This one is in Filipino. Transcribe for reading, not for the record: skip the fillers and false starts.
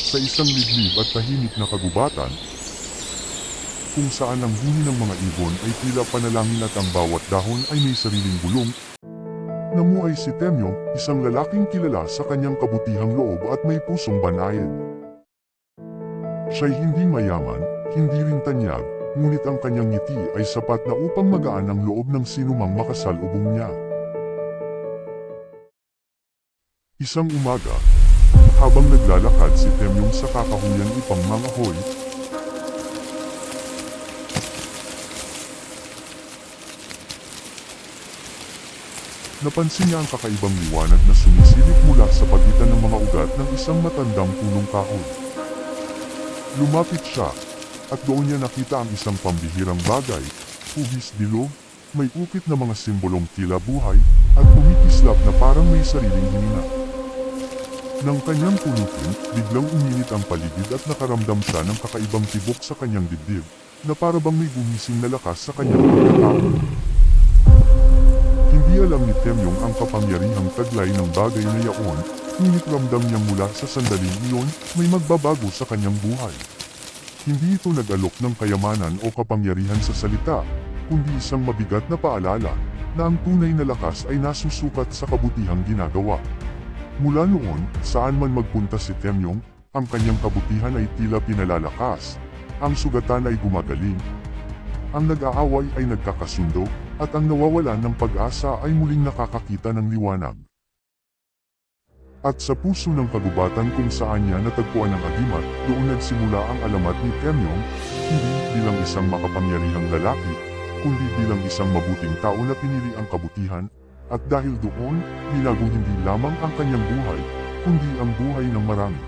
sa isang liblib at tahimik na kagubatan, kung saan ang huni ng mga ibon ay tila panalangin at ang bawat dahon ay may sariling bulong, namuhay si Temyong, isang lalaking kilala sa kanyang kabutihang loob at may pusong banayad. Siya'y hindi mayaman, hindi rin tanyag, ngunit ang kanyang ngiti ay sapat na upang magaan ang loob ng sinumang makasalubong niya. Isang umaga, habang naglalakad si Temyong sa kakahuyang ipang mga hoy, napansin niya ang kakaibang liwanag na sumisilip mula sa pagitan ng mga ugat ng isang matandang punong kahoy. Lumapit siya, at doon niya nakita ang isang pambihirang bagay, hugis bilog, may ukit na mga simbolong tila buhay, at kumikislap na parang may sariling hininga. Nang kanyang punukin, biglang uminit ang paligid at nakaramdam siya ng kakaibang tibok sa kanyang dibdib, na parabang may gumising na lakas sa kanyang pagkatao. Hindi alam ni Temyong ang kapangyarihang taglay ng bagay na yaon, ngunit ramdam niya mula sa sandaling iyon, may magbabago sa kanyang buhay. Hindi ito nag-alok ng kayamanan o kapangyarihan sa salita, kundi isang mabigat na paalala, na ang tunay na lakas ay nasusukat sa kabutihang ginagawa. Mula noon, saan man magpunta si Temyong, ang kanyang kabutihan ay tila pinalalakas, ang sugatan ay gumagaling, ang nag-aaway ay nagkakasundo, at ang nawawalan ng pag-asa ay muling nakakakita ng liwanag. At sa puso ng kagubatan kung saan niya natagpuan ang agimat, doon nagsimula ang alamat ni Temyong, hindi bilang isang makapangyarihang lalaki, kundi bilang isang mabuting tao na pinili ang kabutihan, at dahil doon, binago hindi lamang ang kanyang buhay, kundi ang buhay ng marami.